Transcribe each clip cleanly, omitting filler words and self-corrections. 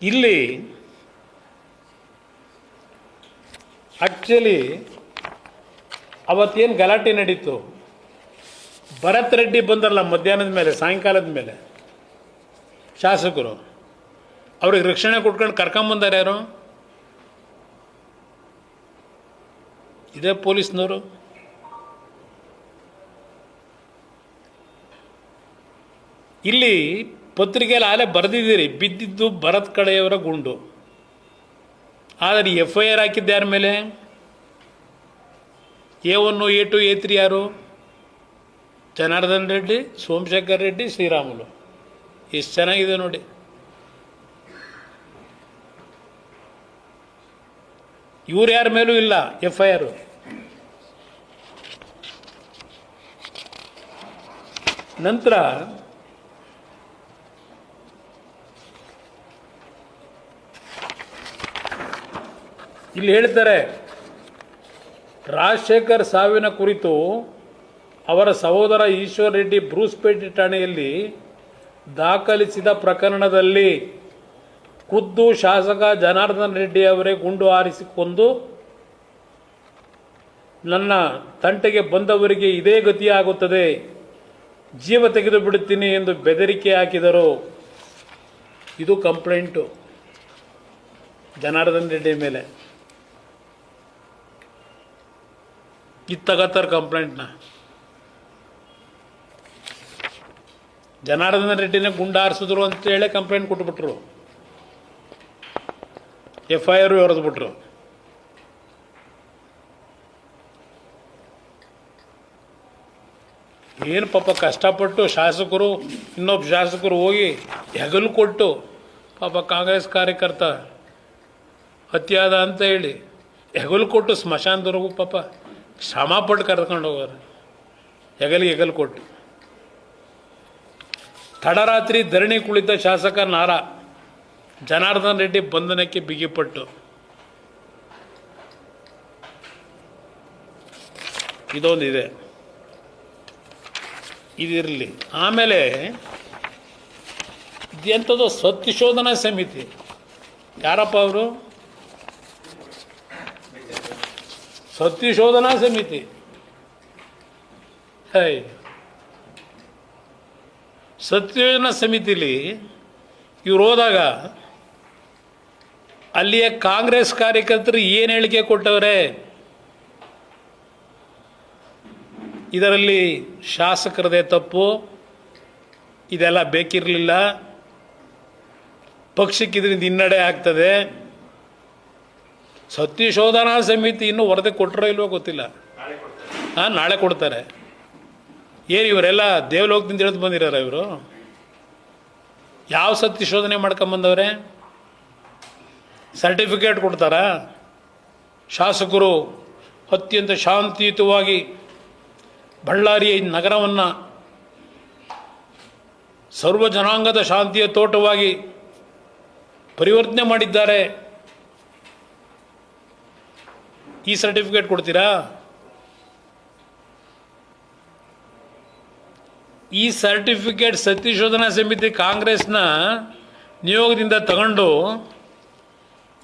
ಇಲ್ಲಿ ಆ್ಯಕ್ಚುಲಿ ಅವತ್ತೇನು ಗಲಾಟೆ ನಡೀತು, ಭರತ್ ರೆಡ್ಡಿ ಬಂದರಲ್ಲ ಮಧ್ಯಾಹ್ನದ ಮೇಲೆ ಸಾಯಂಕಾಲದ ಮೇಲೆ ಶಾಸಕರು, ಅವ್ರಿಗೆ ರಕ್ಷಣೆ ಕೊಟ್ಕೊಂಡು ಕರ್ಕೊಂಬಂದಾರೆ ಯಾರು? ಇದೇ ಪೊಲೀಸ್ನವರು. ಇಲ್ಲಿ ಪತ್ರಿಕೆಯಲ್ಲಿ ಆಲೇ ಬರೆದಿದ್ದೀರಿ, ಬಿದ್ದಿದ್ದು ಭರತ್ ಕಡೆಯವರ ಗುಂಡು. ಆದರೆ FIR ಹಾಕಿದ್ದು ಯಾರ ಮೇಲೆ? A1, A2, A3 ಯಾರು? ಜನಾರ್ದನ್ ರೆಡ್ಡಿ, ಸೋಮಶೇಖರ್ ರೆಡ್ಡಿ, ಶ್ರೀರಾಮುಲು. ಎಷ್ಟು ಚೆನ್ನಾಗಿದೆ ನೋಡಿ. ಇವ್ರು ಯಾರ ಮೇಲೂ ಇಲ್ಲ FIR. ನಂತರ ಇಲ್ಲಿ ಹೇಳ್ತಾರೆ, ರಾಜಶೇಖರ್ ಸಾವಿನ ಕುರಿತು ಅವರ ಸಹೋದರ ಈಶ್ವರ್ ರೆಡ್ಡಿ ಬ್ರೂಸ್ಪೇಟೆ ಠಾಣೆಯಲ್ಲಿ ದಾಖಲಿಸಿದ ಪ್ರಕರಣದಲ್ಲಿ ಖುದ್ದು ಶಾಸಕ ಜನಾರ್ದನ್ ರೆಡ್ಡಿ ಅವರೇ ಗುಂಡು ಹಾರಿಸಿಕೊಂಡು ನನ್ನ ತಂಟೆಗೆ ಬಂದವರಿಗೆ ಇದೇ ಗತಿಯಾಗುತ್ತದೆ, ಜೀವ ತೆಗೆದು ಬಿಡುತ್ತೀನಿ ಎಂದು ಬೆದರಿಕೆ ಹಾಕಿದರು. ಇದು ಕಂಪ್ಲೇಂಟು ಜನಾರ್ದನ್ ರೆಡ್ಡಿ ಮೇಲೆ. ಇದು ತಗೋತಾರೆ ಕಂಪ್ಲೇಂಟ್ನ. ಜನಾರ್ದನ್ ರೆಡ್ಡಿನೇ ಗುಂಡು ಹಾರಿಸಿದ್ರು ಅಂತೇಳಿ ಕಂಪ್ಲೇಂಟ್ ಕೊಟ್ಬಿಟ್ರು, FIR ಹೊರದ್ಬಿಟ್ರು. ಏನು ಪಾಪ ಕಷ್ಟಪಟ್ಟು ಶಾಸಕರು, ಇನ್ನೊಬ್ಬ ಶಾಸಕರು ಹೋಗಿ ಹೆಗಲು ಕೊಟ್ಟು, ಪಾಪ ಕಾಂಗ್ರೆಸ್ ಕಾರ್ಯಕರ್ತ ಹತ್ಯಾದ ಅಂತ ಹೇಳಿ ಹೆಗಲು ಕೊಟ್ಟು ಸ್ಮಶಾನದವರೆಗೂ ಪಾಪ ಶ್ರಮಪಟ್ಟು ಕರ್ಕೊಂಡು ಹೋಗೋರು, ಹೆಗಲು ಕೊಟ್ಟು. ತಡರಾತ್ರಿ ಧರಣಿ ಕುಳಿತ ಶಾಸಕ ನಾರಾ ಜನಾರ್ದನ್ ರೆಡ್ಡಿ ಬಂಧನಕ್ಕೆ ಬಿಗಿಪಟ್ಟು. ಇದೊಂದಿದೆ, ಇದಿರಲಿ. ಆಮೇಲೆ ಇದೆಂಥದ್ದು ಸತ್ಯಶೋಧನಾ ಸಮಿತಿ. ಯಾರಪ್ಪ ಅವರು? ಸತ್ಯಶೋಧನಾ ಸಮಿತಿ. ಸತ್ಯಶೋಧನಾ ಸಮಿತಿಲಿ ಇವ್ರು ಹೋದಾಗ ಅಲ್ಲಿಯ ಕಾಂಗ್ರೆಸ್ ಕಾರ್ಯಕರ್ತರು ಏನು ಹೇಳಿಕೆ ಕೊಟ್ಟವ್ರೆ? ಇದರಲ್ಲಿ ಶಾಸಕರದೇ ತಪ್ಪು, ಇದೆಲ್ಲ ಬೇಕಿರಲಿಲ್ಲ, ಪಕ್ಷಕ್ಕೆ ಇದರಿಂದ ಹಿನ್ನಡೆ ಆಗ್ತದೆ. ಸತ್ಯಶೋಧನಾ ಸಮಿತಿ ಇನ್ನೂ ವರದಿ ಕೊಟ್ಟರೋ ಇಲ್ವೋ ಗೊತ್ತಿಲ್ಲ. ನಾಳೆ ಕೊಡ್ತಾರೆ. ಏನು ಇವರೆಲ್ಲ ದೇವಲೋಕದಿಂದ ತಿಳಿದು ಬಂದಿರಾರ ಇವರು? ಯಾವ ಸತ್ಯಶೋಧನೆ ಮಾಡ್ಕೊಂಬಂದವ್ರೆ? ಸರ್ಟಿಫಿಕೇಟ್ ಕೊಡ್ತಾರಾ? ಶಾಸಕರು ಅತ್ಯಂತ ಶಾಂತಿಯುತವಾಗಿ ಬಳ್ಳಾರಿ ನಗರವನ್ನು ಸರ್ವ ಜನಾಂಗದ ಶಾಂತಿಯ ತೋಟವಾಗಿ ಪರಿವರ್ತನೆ ಮಾಡಿದ್ದಾರೆ, ಈ ಸರ್ಟಿಫಿಕೇಟ್ ಕೊಡ್ತೀರಾ? ಈ ಸರ್ಟಿಫಿಕೇಟ್ ಸತ್ಯಶೋಧನಾ ಸಮಿತಿ ಕಾಂಗ್ರೆಸ್ನ ನಿಯೋಗದಿಂದ ತಗೊಂಡು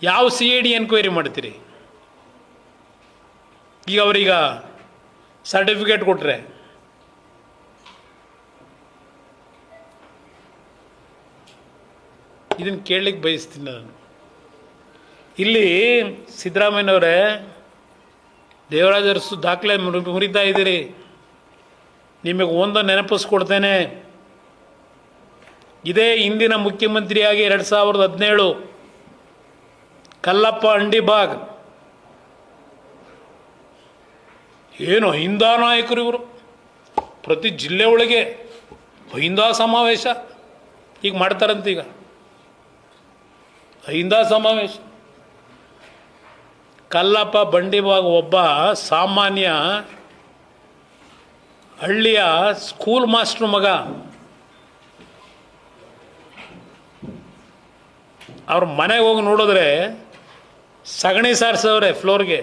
ಯಾವ CID ಎನ್ಕ್ವೈರಿ ಮಾಡ್ತೀರಿ? ಈಗ ಅವರೀಗ ಸರ್ಟಿಫಿಕೇಟ್ ಕೊಟ್ಟರೆ ಇದನ್ನು ಕೇಳಲಿಕ್ಕೆ ಬಯಸ್ತೀನಿ ನಾನು. ಇಲ್ಲಿ ಸಿದ್ದರಾಮಯ್ಯನವರೇ, ದೇವರಾಜ ಅರಸು ದಾಖಲೆ ಮುರಿತಾ ಇದ್ದೀರಿ. ನಿಮಗೆ ಒಂದು ನೆನಪಿಸ್ಕೊಡ್ತೇನೆ. ಇದೇ ಹಿಂದಿನ ಮುಖ್ಯಮಂತ್ರಿಯಾಗಿ 2017 ಕಲ್ಲಪ್ಪ ಅಂಡಿಬಾಗ್, ಏನು ಅಹಿಂದ ನಾಯಕರು ಇವರು, ಪ್ರತಿ ಜಿಲ್ಲೆ ಒಳಗೆ ಅಹಿಂದ ಸಮಾವೇಶ ಈಗ ಮಾಡ್ತಾರಂತ. ಈಗ ಅಹಿಂದ ಸಮಾವೇಶ. ಕಲ್ಲಪ್ಪ ಬಂಡಿಬಾಗ್ ಒಬ್ಬ ಸಾಮಾನ್ಯ ಹಳ್ಳಿಯ ಸ್ಕೂಲ್ ಮಾಸ್ಟ್ರು ಮಗ. ಅವ್ರ ಮನೆಗೆ ಹೋಗಿ ನೋಡಿದ್ರೆ ಸಗಣಿ ಸಾರಿಸವ್ರೆ ಫ್ಲೋರ್ಗೆ.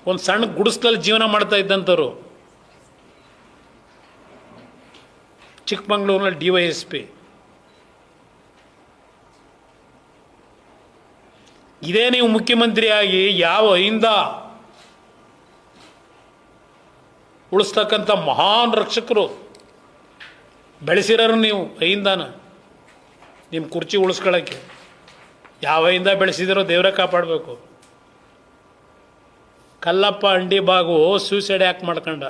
ಒಂದು ಸಣ್ಣ ಗುಡಿಸ್ಲಲ್ಲಿ ಜೀವನ ಮಾಡ್ತಾ ಇದ್ದಂಥವ್ರು. ಚಿಕ್ಕಮಂಗ್ಳೂರಿನಲ್ಲಿ DYSP. ಇದೇ ನೀವು ಮುಖ್ಯಮಂತ್ರಿಯಾಗಿ ಯಾವ ಅಹಿಂದ ಉಳಿಸ್ತಕ್ಕಂಥ ಮಹಾನ್ ರಕ್ಷಕರು ಬೆಳೆಸಿರೋರು ನೀವು ಅಹಿಂದಾನ ನಿಮ್ಮ ಕುರ್ಚಿ ಉಳಿಸ್ಕೊಳ್ಳೋಕ್ಕೆ ಯಾವ ಅಹಿಂದ ಬೆಳೆಸಿದಿರೋ ದೇವರೇ ಕಾಪಾಡಬೇಕು. ಕಲ್ಲಪ್ಪ ಅಂಡಿ ಬಾಗು ಸೂಸೈಡ್ ಯಾಕೆ ಮಾಡ್ಕೊಂಡ?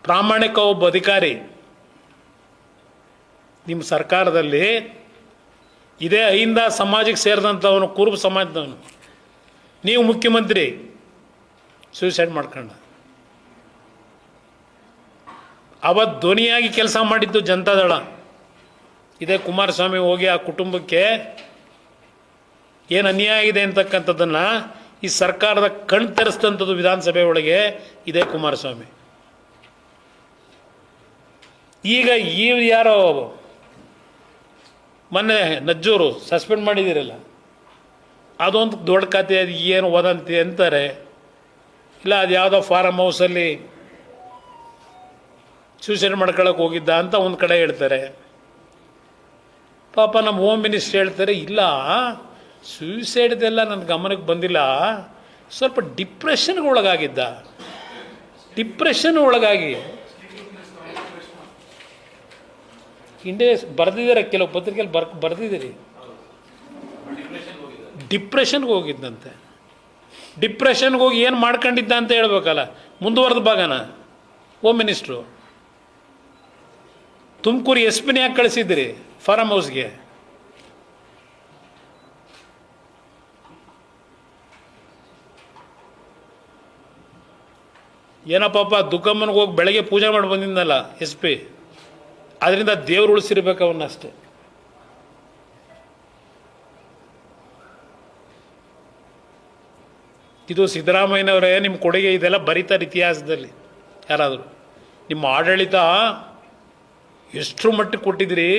ಪ್ರಾಮಾಣಿಕ ಒಬ್ಬ ಅಧಿಕಾರಿ ನಿಮ್ಮ ಸರ್ಕಾರದಲ್ಲಿ ಇದೇ ಅಹಿಂದ ಸಮಾಜಕ್ಕೆ ಸೇರಿದಂಥವನು, ಕುರುಬ ಸಮಾಜದವನು, ನೀವು ಮುಖ್ಯಮಂತ್ರಿ ಸೂಸೈಡ್ ಮಾಡ್ಕೊಂಡ. ಅವತ್ತು ಧ್ವನಿಯಾಗಿ ಕೆಲಸ ಮಾಡಿದ್ದು ಜನತಾದಳ. ಇದೇ ಕುಮಾರಸ್ವಾಮಿ ಹೋಗಿ ಆ ಕುಟುಂಬಕ್ಕೆ ಏನು ಅನ್ಯಾಯ ಆಗಿದೆ ಅಂತಕ್ಕಂಥದ್ದನ್ನು ಈ ಸರ್ಕಾರದ ಕಣ್ ತೆರೆಸಿದಂಥದ್ದು ವಿಧಾನಸಭೆ ಒಳಗೆ ಇದೇ ಕುಮಾರಸ್ವಾಮಿ. ಈಗ ಈ ಯಾರೋ ಮೊನ್ನೆ ನಜ್ಜೂರು ಸಸ್ಪೆಂಡ್ ಮಾಡಿದ್ದೀರಲ್ಲ, ಅದೊಂದು ದೊಡ್ಡ ಕತೆ. ಅದು ಏನು ವದಂತಿ ಅಂತಾರೆ, ಇಲ್ಲ ಅದು ಯಾವುದೋ ಫಾರಮ್ ಹೌಸಲ್ಲಿ ಸೂಸೈಡ್ ಮಾಡ್ಕೊಳ್ಳೋಕೆ ಹೋಗಿದ್ದ ಅಂತ ಒಂದು ಕಡೆ ಹೇಳ್ತಾರೆ. ಪಾಪ ನಮ್ಮ ಹೋಮ್ ಮಿನಿಸ್ಟರ್ ಹೇಳ್ತಾರೆ, ಇಲ್ಲ ಸೂಸೈಡ್ದೆಲ್ಲ ನನ್ನ ಗಮನಕ್ಕೆ ಬಂದಿಲ್ಲ, ಸ್ವಲ್ಪ ಡಿಪ್ರೆಷನ್ಗೆ ಒಳಗಾಗಿದ್ದ. ಡಿಪ್ರೆಷನ್ ಒಳಗಾಗಿ ಹಿಂದೆ ಬರೆದಿದ್ದಾರೆ, ಕೆಲವು ಪತ್ರಿಕೆಯಲ್ಲಿ ಬರೆದಿದ್ದೀರಿ. ಡಿಪ್ರೆಷನ್ಗೆ ಹೋಗಿದ್ದಂತೆ. ಡಿಪ್ರೆಷನ್ಗೆ ಹೋಗಿ ಏನು ಮಾಡ್ಕೊಂಡಿದ್ದ ಅಂತ ಹೇಳ್ಬೇಕಲ್ಲ. ಮುಂದುವರೆದ ಭಾಗನ ಹೋಮ್ ಮಿನಿಸ್ಟ್ರು ತುಮಕೂರು ಎಸ್ ಪಿನ ಯಾಕೆ ಕಳಿಸಿದ್ರಿ ಫಾರಮ್ ಹೌಸ್ಗೆ? ಏನಪ್ಪ ದುಗ್ಗಮ್ಮನಿಗೆ ಹೋಗಿ ಬೆಳಗ್ಗೆ ಪೂಜೆ ಮಾಡಿ ಬಂದಿದ್ದಲ್ಲ ಎಸ್ ಪಿ, ಅದರಿಂದ ದೇವ್ರು ಉಳಿಸಿರ್ಬೇಕು ಅವನ್ನಷ್ಟೇ. ಇದು ಸಿದ್ದರಾಮಯ್ಯನವರೇ ನಿಮ್ಮ ಕೊಡುಗೆ, ಇದೆಲ್ಲ ಬರೀತಾರೆ ಇತಿಹಾಸದಲ್ಲಿ. ಯಾರಾದರೂ ನಿಮ್ಮ ಆಡಳಿತ ಎಷ್ಟರ ಮಟ್ಟಿಗೆ ಕೊಟ್ಟಿದ್ದೀರಿ,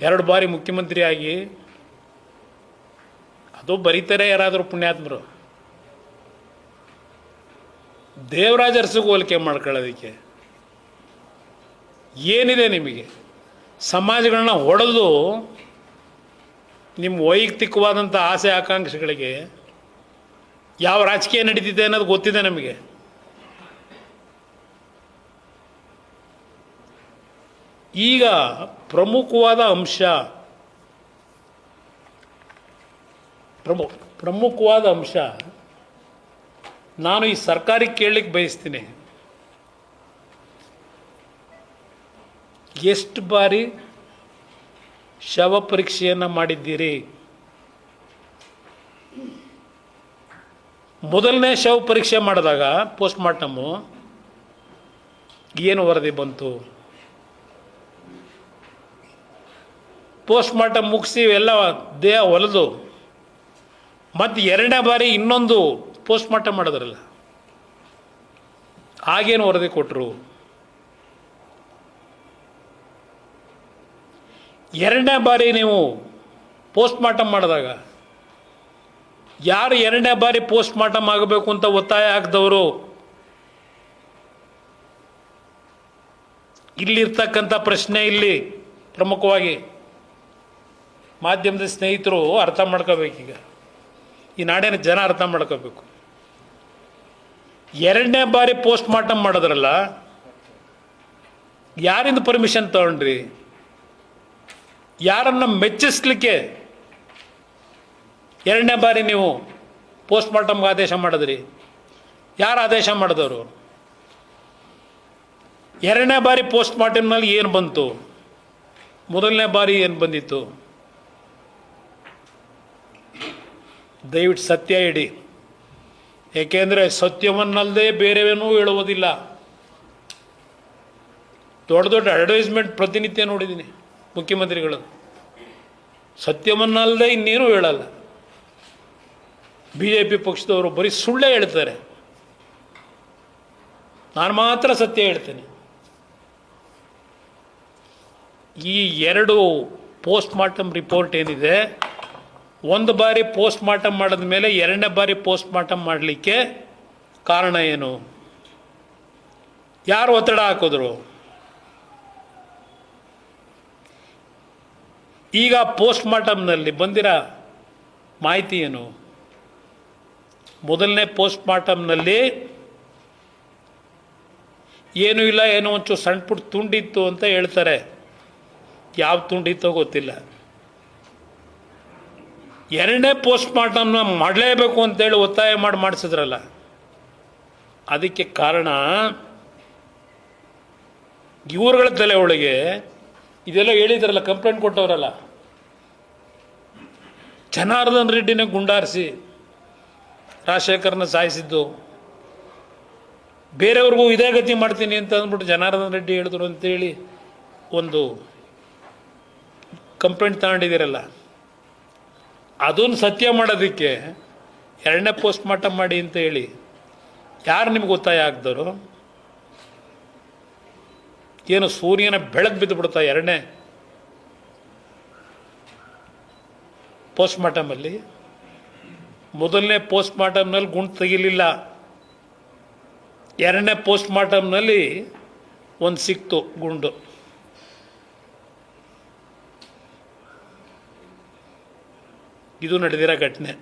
2 ಬಾರಿ ಮುಖ್ಯಮಂತ್ರಿ ಆಗಿ, ಅದು ಬರೀತಾರೆ ಯಾರಾದರೂ ಪುಣ್ಯಾತ್ಮರು. ದೇವರಾಜ ಅರಸಿಗೆ ಹೋಲಿಕೆ ಮಾಡ್ಕೊಳ್ಳೋದಕ್ಕೆ ಏನಿದೆ ನಿಮಗೆ? ಸಮಾಜಗಳನ್ನ ಹೊಡೆದು ನಿಮ್ಮ ವೈಯಕ್ತಿಕವಾದಂಥ ಆಸೆ ಆಕಾಂಕ್ಷೆಗಳಿಗೆ ಯಾವ ರಾಜಕೀಯ ನಡೀತಿದೆ ಅನ್ನೋದು ಗೊತ್ತಿದೆ ನಮಗೆ. ಈಗ ಪ್ರಮುಖವಾದ ಅಂಶ ನಾನು ಈ ಸರ್ಕಾರಕ್ಕೆ ಕೇಳಲಿಕ್ಕೆ ಬಯಸ್ತೀನಿ. ಎಷ್ಟು ಬಾರಿ ಶವ ಪರೀಕ್ಷೆಯನ್ನು ಮಾಡಿದ್ದೀರಿ? ಮೊದಲನೇ ಶವ ಪರೀಕ್ಷೆ ಮಾಡಿದಾಗ ಪೋಸ್ಟ್ ಮಾರ್ಟಮು ಏನು ವರದಿ ಬಂತು? ಪೋಸ್ಟ್ ಮಾರ್ಟಮ್ ಮುಗಿಸಿ ಎಲ್ಲ ದೇಹ ಹೊಲಿದು ಮತ್ತು 2ನೇ ಬಾರಿ ಇನ್ನೊಂದು ಪೋಸ್ಟ್ ಮಾರ್ಟಮ್ ಮಾಡಿದ್ರಲ್ಲ, ಆಗೇನು ವರದಿ ಕೊಟ್ಟರು? 2ನೇ ಬಾರಿ ನೀವು ಪೋಸ್ಟ್ ಮಾರ್ಟಮ್ ಮಾಡಿದಾಗ ಯಾರು 2ನೇ ಬಾರಿ ಪೋಸ್ಟ್ ಮಾರ್ಟಮ್ ಆಗಬೇಕು ಅಂತ ಒತ್ತಾಯ ಹಾಕಿದವರು? ಇಲ್ಲಿರ್ತಕ್ಕಂಥ ಪ್ರಶ್ನೆ ಇಲ್ಲಿ ಪ್ರಮುಖವಾಗಿ ಮಾಧ್ಯಮದ ಸ್ನೇಹಿತರು ಅರ್ಥ ಮಾಡ್ಕೋಬೇಕೀಗ, ಈ ನಾಡಿನ ಜನ ಅರ್ಥ ಮಾಡ್ಕೋಬೇಕು. 2ನೇ ಬಾರಿ ಪೋಸ್ಟ್ ಮಾರ್ಟಮ್ ಮಾಡಿದ್ರಲ್ಲ, ಯಾರಿಂದ ಪರ್ಮಿಷನ್ ತಗೊಂಡ್ರಿ? ಯಾರನ್ನು ಮೆಚ್ಚಿಸ್ಲಿಕ್ಕೆ 2ನೇ ಬಾರಿ ನೀವು ಪೋಸ್ಟ್ ಮಾರ್ಟಮ್ಗೆ ಆದೇಶ ಮಾಡಿದ್ರಿ? ಯಾರು ಆದೇಶ ಮಾಡಿದವರು? 2ನೇ ಬಾರಿ ಪೋಸ್ಟ್ ಮಾರ್ಟಮ್ನಲ್ಲಿ ಏನು ಬಂತು? ಮೊದಲನೇ ಬಾರಿ ಏನು ಬಂದಿತ್ತು? ದಯವಿಟ್ಟು ಸತ್ಯ ಇಡಿ, ಏಕೆಂದರೆ ಸತ್ಯವನ್ನಲ್ಲದೆ ಬೇರೆವೇನೂ ಹೇಳುವುದಿಲ್ಲ. ದೊಡ್ಡ ದೊಡ್ಡ ಅಡ್ವರ್ಟೈಸ್ಮೆಂಟ್ ಪ್ರತಿನಿತ್ಯ ನೋಡಿದ್ದೀನಿ ಮುಖ್ಯಮಂತ್ರಿಗಳು, ಸತ್ಯವನ್ನಲ್ಲದೆ ಇನ್ನೇನು ಹೇಳಲ್ಲ. BJP ಪಕ್ಷದವರು ಬರೀ ಸುಳ್ಳೇ ಹೇಳ್ತಾರೆ, ನಾನು ಮಾತ್ರ ಸತ್ಯ ಹೇಳ್ತೇನೆ. ಈ 2 ಪೋಸ್ಟ್ ಮಾರ್ಟಮ್ ರಿಪೋರ್ಟ್ ಏನಿದೆ, 1 ಬಾರಿ ಪೋಸ್ಟ್ ಮಾರ್ಟಮ್ ಮಾಡಿದ ಮೇಲೆ 2ನೇ ಬಾರಿ ಪೋಸ್ಟ್ ಮಾರ್ಟಮ್ ಮಾಡಲಿಕ್ಕೆ ಕಾರಣ ಏನು? ಯಾರು ಒತ್ತಡ ಹಾಕಿದ್ರು? ಈಗ ಪೋಸ್ಟ್ ಮಾರ್ಟಮ್ನಲ್ಲಿ ಬಂದಿರೋ ಮಾಹಿತಿ ಏನು? ಮೊದಲನೇ ಪೋಸ್ಟ್ ಮಾರ್ಟಮ್ನಲ್ಲಿ ಏನೂ ಇಲ್ಲ, ಏನೋ ಒಂಚೂರು ಸಣ್ಣ ಪುಟ್ಟ ತುಂಡಿತ್ತು ಅಂತ ಹೇಳ್ತಾರೆ. ಯಾವ ತುಂಡಿತ್ತೋ ಗೊತ್ತಿಲ್ಲ. ಎರಡನೇ ಪೋಸ್ಟ್ ಮಾರ್ಟಮ್ನ ಮಾಡಲೇಬೇಕು ಅಂತೇಳಿ ಒತ್ತಾಯ ಮಾಡಿಸಿದ್ರಲ್ಲ, ಅದಕ್ಕೆ ಕಾರಣ ಇವ್ರುಗಳ ತಲೆ ಒಳಗೆ ಇದೆಲ್ಲ ಹೇಳಿದ್ರಲ್ಲ, ಕಂಪ್ಲೇಂಟ್ ಕೊಟ್ಟವರಲ್ಲ, ಜನಾರ್ದನ್ ರೆಡ್ಡಿನ ಗುಂಡಾರಿಸಿ ರಾಜಶೇಖರ್ನ ಸಾಯಿಸಿದ್ದು, ಬೇರೆಯವ್ರಿಗೂ ಇದೇ ಗತಿ ಮಾಡ್ತೀನಿ ಅಂತ ಅಂದ್ಬಿಟ್ಟು ಜನಾರ್ದನ್ ರೆಡ್ಡಿ ಹೇಳಿದ್ರು ಅಂತೇಳಿ ಒಂದು ಕಂಪ್ಲೇಂಟ್ ತಗೊಂಡಿದ್ದೀರಲ್ಲ, ಅದನ್ನು ಸತ್ಯ ಮಾಡೋದಕ್ಕೆ ಎರಡನೇ ಪೋಸ್ಟ್ ಮಾರ್ಟಮ್ ಮಾಡಿ ಅಂತ ಹೇಳಿ ಯಾರು ನಿಮ್ಗೆ ಒತ್ತಾಯ ಆಗ್ದವರು? ಏನು ಸೂರ್ಯನ ಬೆಳಕು ಬಿದ್ದು ಬಿಡುತ್ತಾ ಎರಡನೇ ಪೋಸ್ಟ್ ಮಾರ್ಟಮಲ್ಲಿ? ಮೊದಲನೇ ಪೋಸ್ಟ್ ಮಾರ್ಟಮ್ನಲ್ಲಿ ಗುಂಡು ತೆಗಿಲಿಲ್ಲ, ಎರಡನೇ ಪೋಸ್ಟ್ ಮಾರ್ಟಮ್ನಲ್ಲಿ ಒಂದು ಸಿಕ್ತು ಗುಂಡು. ಇದು ನಡೆದಿರೋ ಘಟನೆ.